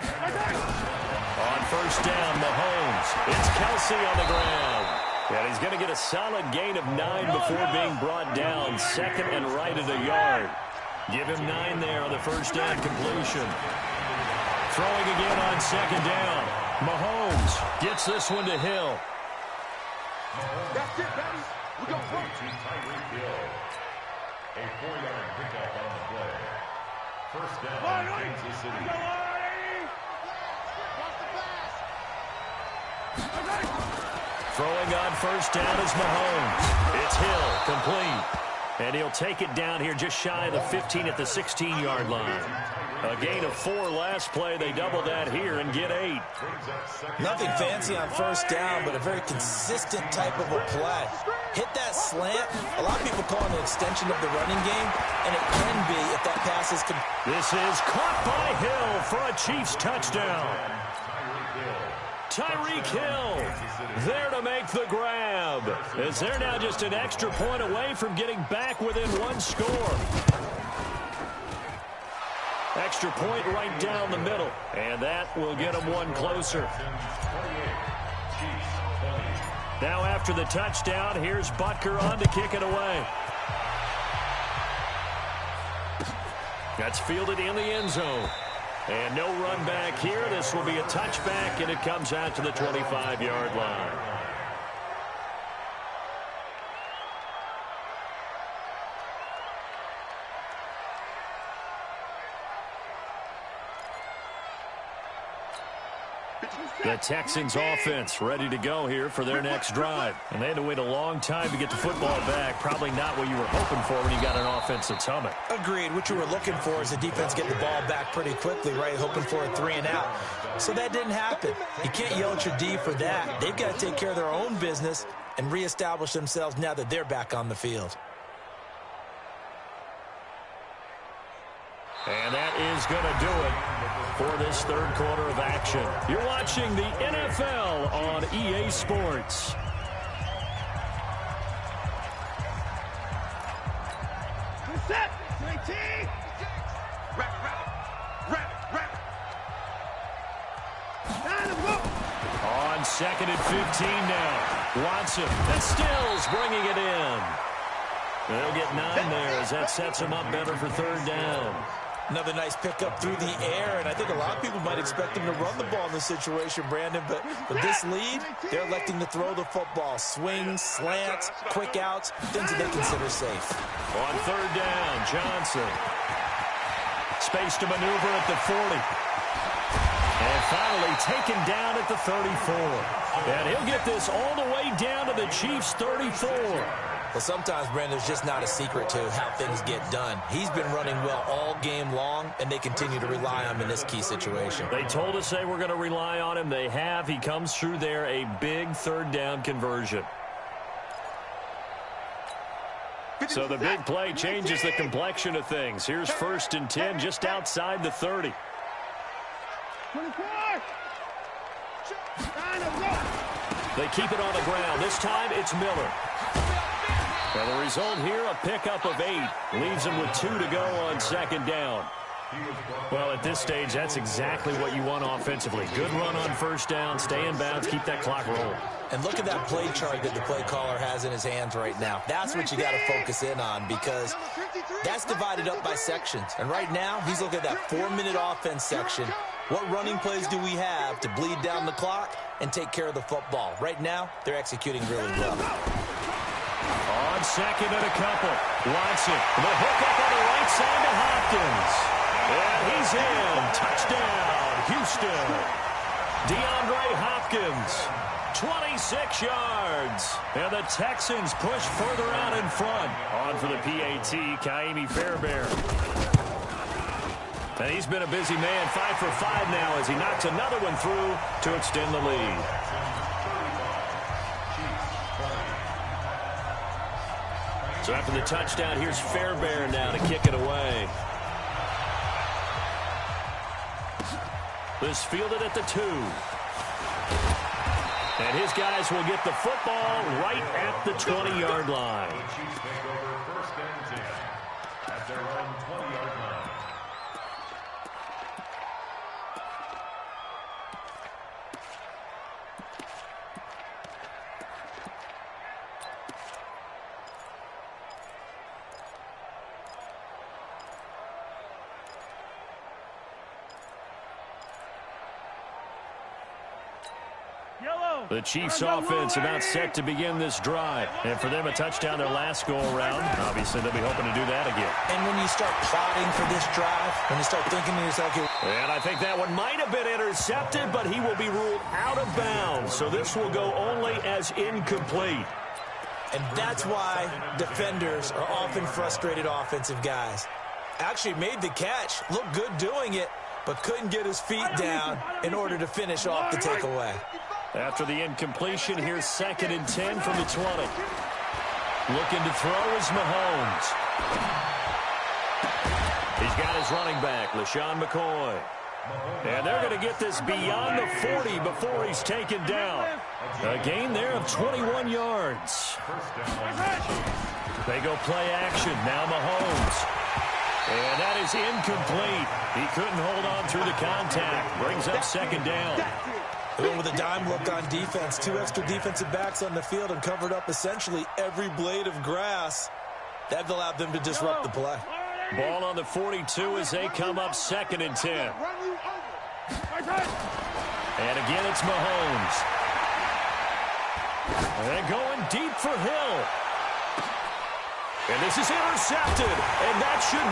On first down, Mahomes. It's Kelsey on the ground. And he's going to get a solid gain of 9 before being brought down. Second and right at a yard. Give him 9 there on the first down completion. Throwing again on second down. Mahomes gets this one to Hill. That's it, baby. We go front. To Tyreek Hill. A 4-yard pickup on the play. First down, Kansas City. Throwing on first down is Mahomes. It's Hill, complete. And he'll take it down here just shy of the 15 at the 16-yard line. A gain of 4 last play. They double that here and get 8. Nothing fancy on first down, but a very consistent type of a play. Hit that slant. A lot of people call it an extension of the running game, and it can be if that pass is This is caught by Hill for a Chiefs touchdown. Tyreek Hill there to make the grab, as they're now just an extra point away from getting back within 1 score. Extra point right down the middle, and that will get them 1 closer. Now after the touchdown, here's Butker on to kick it away. That's fielded in the end zone. And no run back here. This will be a touchback, and it comes out to the 25-yard line. The Texans offense ready to go here for their next drive. And they had to wait a long time to get the football back. Probably not what you were hoping for when you got an offense that's humming. Agreed. What you were looking for is the defense getting the ball back pretty quickly, right? Hoping for a 3 and out. So that didn't happen. You can't yell at your D for that. They've got to take care of their own business and reestablish themselves now that they're back on the field. And that is going to do it for this third quarter of action. You're watching the NFL on EA Sports. Set, 19. On second and 15 now. Watson and Stills bringing it in. They'll get 9 there as that sets them up better for third down. Another nice pickup through the air, and I think a lot of people might expect him to run the ball in this situation, Brandon, but with this lead, they're electing to throw the football. Swings, slants, quick outs, things that they consider safe. On third down, Johnson. Space to maneuver at the 40. And finally taken down at the 34. And he'll get this all the way down to the Chiefs' 34. Well, sometimes, Brandon, there's just not a secret to how things get done. He's been running well all game long, and they continue to rely on him in this key situation. They told us they were going to rely on him. They have. He comes through there, a big third down conversion. So the big play changes the complexion of things. Here's first and 10 just outside the 30. 24. They keep it on the ground. This time it's Miller. And the result here, a pickup of 8. Leaves them with 2 to go on second down. Well, at this stage, that's exactly what you want offensively. Good run on first down, stay in bounds, keep that clock rolling. And look at that play chart that the play caller has in his hands right now. That's what you got to focus in on, because that's divided up by sections. And right now, he's looking at that 4-minute offense section. What running plays do we have to bleed down the clock and take care of the football? Right now, they're executing really well. On second and a couple. Watson, the hook up on the right side to Hopkins. And he's in. Touchdown, Houston. DeAndre Hopkins 26 yards. And the Texans push further out in front. On for the PAT, Kaimi Fairbairn. And he's been a busy man, 5 for 5 now as he knocks another one through to extend the lead. So after the touchdown, here's Fairbairn now to kick it away. This fielded at the 2. And his guys will get the football right at the 20-yard line. The Chiefs take over first and 10 at their own 20-yard line. The Chiefs offense about set to begin this drive. And for them, a touchdown their last go-around. Obviously, they'll be hoping to do that again. And when you start plotting for this drive, when you start thinking to yourself, and I think that one might have been intercepted, but he will be ruled out of bounds. So this will go only as incomplete. and that's why defenders are often frustrated offensive guys. Actually made the catch, looked good doing it, but couldn't get his feet down in order to finish off the takeaway. After the incompletion, here's 2nd and 10 from the 20. Looking to throw is Mahomes. He's got his running back, LaShawn McCoy. And they're going to get this beyond the 40 before he's taken down. A gain there of 21 yards. They go play action. Now Mahomes. And that is incomplete. He couldn't hold on through the contact. Brings up 2nd down. Went with a dime look on defense. 2 extra defensive backs on the field and covered up essentially every blade of grass. That allowed them to disrupt the play. Ball on the 42 as they come up 2nd and 10. And again, it's Mahomes. And they're going deep for Hill. And this is intercepted. And that should